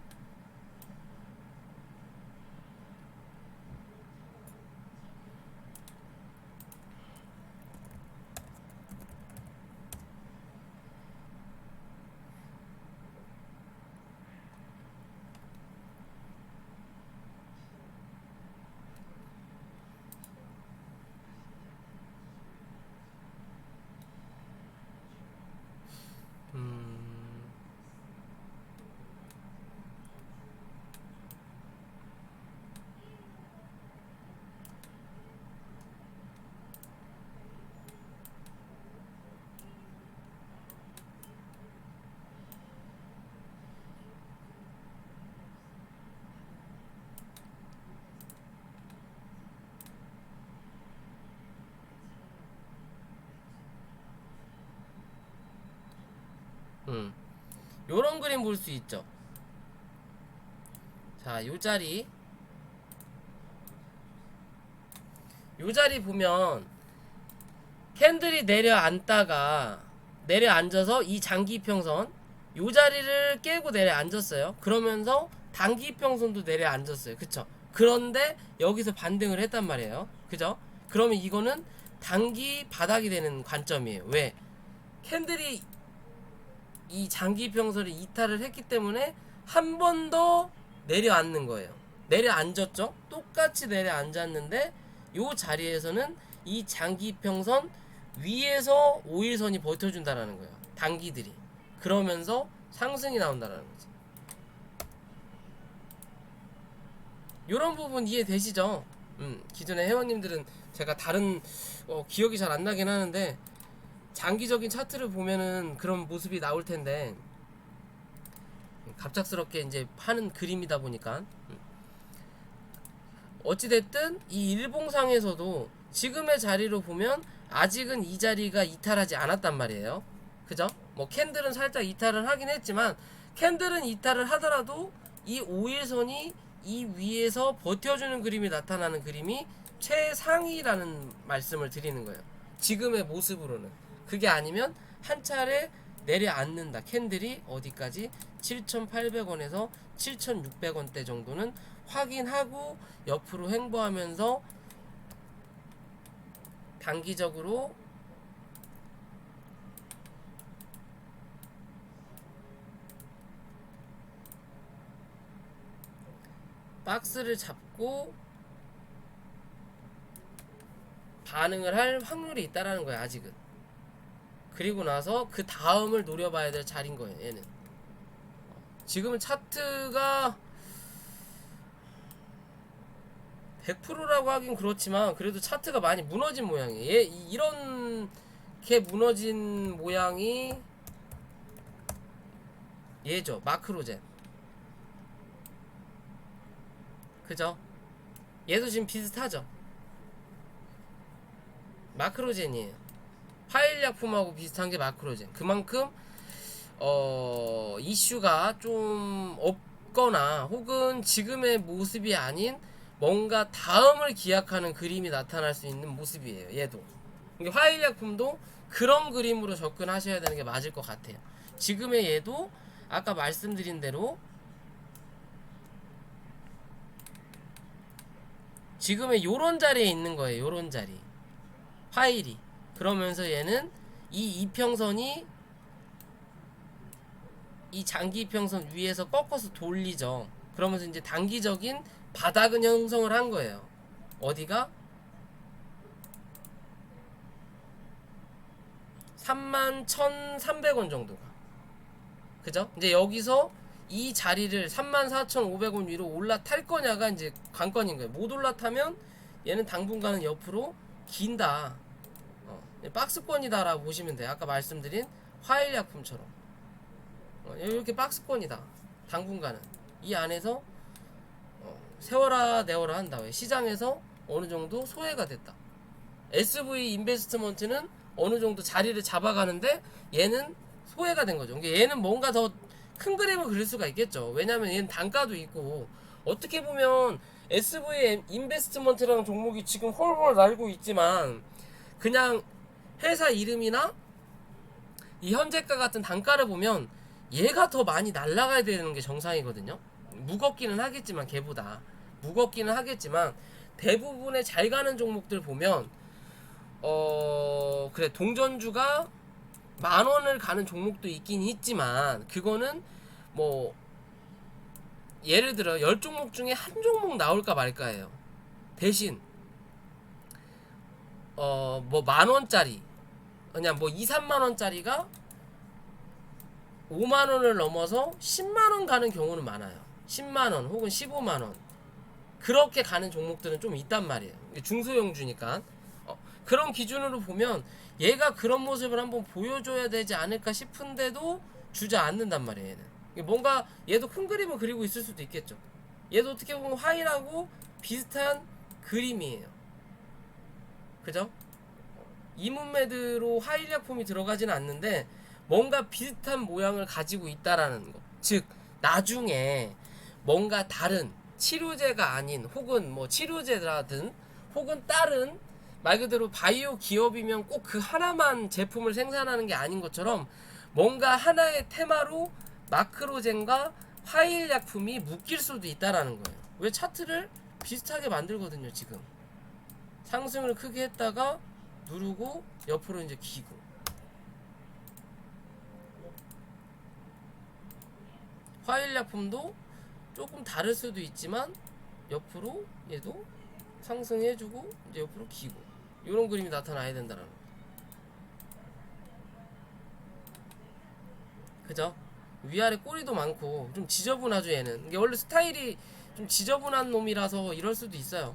요런 그림 볼 수 있죠. 자, 요 자리 보면 캔들이 내려앉아서 이 장기평선 요 자리를 깨고 내려앉았어요. 그러면서 단기평선도 내려앉았어요. 그쵸? 그런데 여기서 반등을 했단 말이에요. 그죠? 그러면 이거는 단기 바닥이 되는 관점이에요. 왜? 캔들이 이 장기평선을 이탈을 했기 때문에 한 번 더 내려앉는 거예요. 내려앉았죠? 똑같이 내려앉았는데 요 자리에서는 이 장기평선 위에서 5일선이 버텨준다라는 거예요. 단기들이. 그러면서 상승이 나온다라는 거지. 요런 부분 이해되시죠? 기존의 회원님들은 제가 다른 기억이 잘 안 나긴 하는데 장기적인 차트를 보면은 그런 모습이 나올 텐데 갑작스럽게 이제 하는 그림이다 보니까 어찌됐든 이 일봉상에서도 지금의 자리로 보면 아직은 이 자리가 이탈하지 않았단 말이에요. 그죠? 뭐 캔들은 살짝 이탈을 하긴 했지만 캔들은 이탈을 하더라도 이 5일선이 이 위에서 버텨주는 그림이 나타나는 그림이 최상위라는 말씀을 드리는 거예요. 지금의 모습으로는. 그게 아니면 한 차례 내려앉는다. 캔들이 어디까지? 7,800원에서 7,600원대 정도는 확인하고 옆으로 횡보하면서 단기적으로 박스를 잡고 반응을 할 확률이 있다라는 거야 아직은. 그리고 나서 그 다음을 노려봐야 될 자리인 거예요 얘는. 지금은 차트가 100%라고 하긴 그렇지만 그래도 차트가 많이 무너진 모양이에요. 얘 이렇게 무너진 모양이 얘죠. 마크로젠. 그죠? 얘도 지금 비슷하죠. 마크로젠이에요. 화일약품하고 비슷한 게 마크로젠. 그만큼 이슈가 좀 없거나 혹은 지금의 모습이 아닌 뭔가 다음을 기약하는 그림이 나타날 수 있는 모습이에요. 얘도. 화일약품도 그런 그림으로 접근하셔야 되는 게 맞을 것 같아요. 지금의 얘도 아까 말씀드린 대로 지금의 요런 자리에 있는 거예요. 요런 자리. 화일이. 그러면서 얘는 이 이평선이 이 장기 이평선 위에서 꺾어서 돌리죠. 그러면서 이제 단기적인 바닥은 형성을 한 거예요. 어디가? 31,300원 정도가. 그죠? 이제 여기서 이 자리를 34,500원 위로 올라탈 거냐가 이제 관건인 거예요. 못 올라타면 얘는 당분간은 옆으로 긴다. 박스권이다라고 보시면 돼요. 아까 말씀드린 화일약품처럼. 이렇게 박스권이다. 당분간은. 이 안에서 세워라 내워라 한다. 왜? 시장에서 어느 정도 소외가 됐다. SV 인베스트먼트는 어느 정도 자리를 잡아가는데 얘는 소외가 된 거죠. 그러니까 얘는 뭔가 더 큰 그림을 그릴 수가 있겠죠. 왜냐면 얘는 단가도 있고 어떻게 보면 SV 인베스트먼트라는 종목이 지금 홀홀 날고 있지만 그냥 회사 이름이나 이 현재가 같은 단가를 보면 얘가 더 많이 날아가야 되는 게 정상이거든요. 무겁기는 하겠지만 걔보다 무겁기는 하겠지만 대부분의 잘 가는 종목들 보면 그래 동전주가 10,000원을 가는 종목도 있긴 있지만 그거는 뭐 예를 들어 10종목 중에 한 종목 나올까 말까예요. 대신 뭐 10,000원짜리 그냥 뭐 2, 3만원짜리가 5만원을 넘어서 10만원 가는 경우는 많아요. 10만원 혹은 15만원 그렇게 가는 종목들은 좀 있단 말이에요. 중소형주니까 그런 기준으로 보면 얘가 그런 모습을 한번 보여줘야 되지 않을까 싶은데도 주저앉는단 말이에요. 얘는 뭔가 얘도 큰 그림을 그리고 있을 수도 있겠죠. 얘도 어떻게 보면 화일하고 비슷한 그림이에요. 그죠? 이문매드로 화일약품이 들어가지는 않는데 뭔가 비슷한 모양을 가지고 있다라는 거. 즉 나중에 뭔가 다른 치료제가 아닌 혹은 뭐 치료제라든 혹은 다른 말 그대로 바이오 기업이면 꼭 그 하나만 제품을 생산하는 게 아닌 것처럼 뭔가 하나의 테마로 마크로젠과 화일약품이 묶일 수도 있다라는 거예요. 왜 차트를 비슷하게 만들거든요. 지금 상승을 크게 했다가 누르고 옆으로 이제 기고 화일약품도 조금 다를 수도 있지만 옆으로 얘도 상승해주고 이제 옆으로 기고 이런 그림이 나타나야 된다는 거. 그죠? 위아래 꼬리도 많고 좀 지저분하죠 얘는. 이게 원래 스타일이 좀 지저분한 놈이라서 이럴 수도 있어요.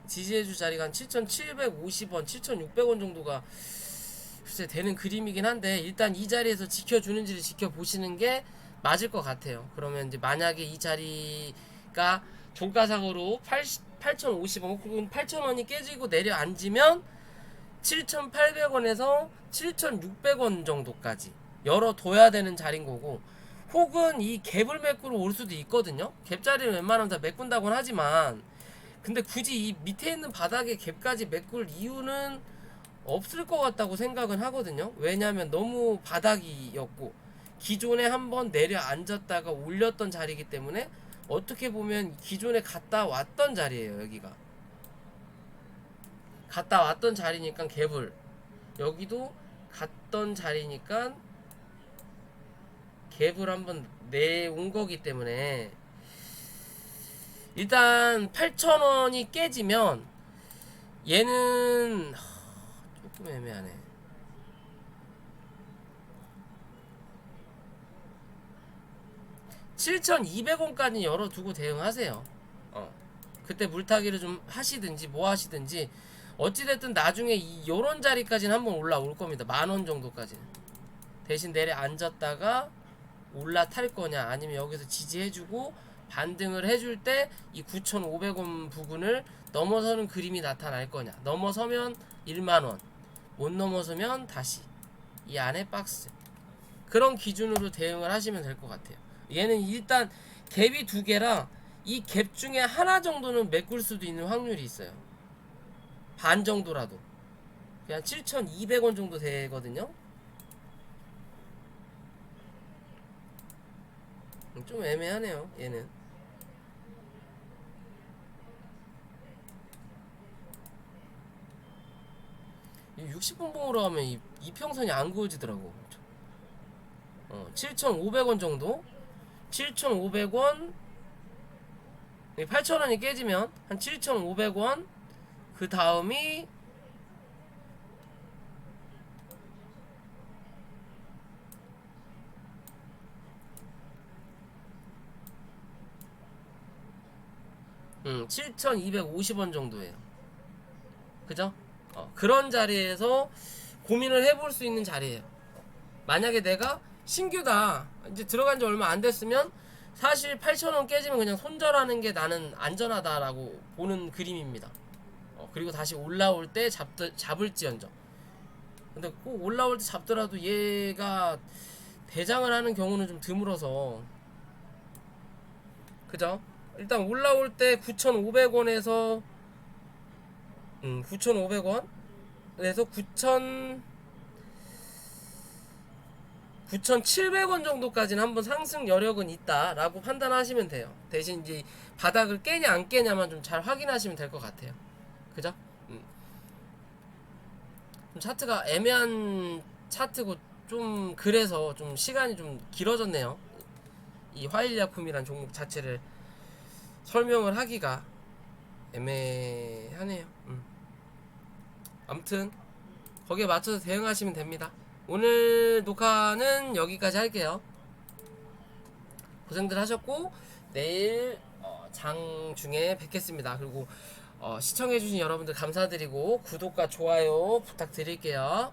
지지해줄 자리가 한 7,750원, 7,600원 정도가 글쎄 되는 그림이긴 한데, 일단 이 자리에서 지켜주는지를 지켜보시는 게 맞을 것 같아요. 그러면 이제 만약에 이 자리가 종가상으로 8,050원 혹은 8,000원이 깨지고 내려앉으면 7,800원에서 7,600원 정도까지 열어둬야 되는 자리인 거고, 혹은 이 갭을 메꾸러 올 수도 있거든요. 갭자리는 웬만하면 다 메꾼다고는 하지만, 근데 굳이 이 밑에 있는 바닥에 갭까지 메꿀 이유는 없을 것 같다고 생각은 하거든요. 왜냐하면 너무 바닥이었고 기존에 한번 내려앉았다가 올렸던 자리이기 때문에, 어떻게 보면 기존에 갔다 왔던 자리예요. 여기가 갔다 왔던 자리니까 갭을, 여기도 갔던 자리니까 갭을 한번 내온 거기 때문에, 일단 8,000원이 깨지면 얘는 조금 애매하네. $7,200원까지 열어두고 대응하세요. 그때 물타기를 좀 하시든지 뭐 하시든지, 어찌됐든 나중에 요런 자리까지는 한번 올라올 겁니다. 10,000원 정도까지는. 대신 내려앉았다가 올라탈 거냐, 아니면 여기서 지지해주고 반등을 해줄 때 이 9,500원 부분을 넘어서는 그림이 나타날 거냐. 넘어서면 10,000원, 못 넘어서면 다시 이 안에 박스, 그런 기준으로 대응을 하시면 될 것 같아요. 얘는 일단 갭이 두 개라 이 갭 중에 하나 정도는 메꿀 수도 있는 확률이 있어요. 반 정도라도. 그냥 7,200원 정도 되거든요. 좀 애매하네요, 얘는. 이 60분 봉으로 하면 이 이평선이 안 그어지더라고. 7,500원 정도? 7,500원, 8,000원이 깨지면 한 7,500원, 그 다음이 음, 7,250원 정도예요. 그죠? 그런 자리에서 고민을 해볼 수 있는 자리예요. 만약에 내가 신규다, 이제 들어간 지 얼마 안 됐으면 사실 8,000원 깨지면 그냥 손절하는 게 나는 안전하다라고 보는 그림입니다. 그리고 다시 올라올 때 잡을지언정. 근데 꼭 올라올 때 잡더라도 얘가 대장을 하는 경우는 좀 드물어서, 그죠? 일단 올라올 때 9,500원에서 9,500원 그래서 9,700원 정도까지는 한번 상승 여력은 있다라고 판단하시면 돼요. 대신 이제 바닥을 깨냐 안 깨냐만 좀 잘 확인하시면 될 것 같아요. 그죠? 좀 차트가 애매한 차트고, 좀 그래서 좀 시간이 좀 길어졌네요. 이 화일약품이란 종목 자체를 설명을 하기가 애매하네요. 아무튼 거기에 맞춰서 대응하시면 됩니다. 오늘 녹화는 여기까지 할게요. 고생들 하셨고, 내일 장중에 뵙겠습니다. 그리고 시청해주신 여러분들 감사드리고 구독과 좋아요 부탁드릴게요.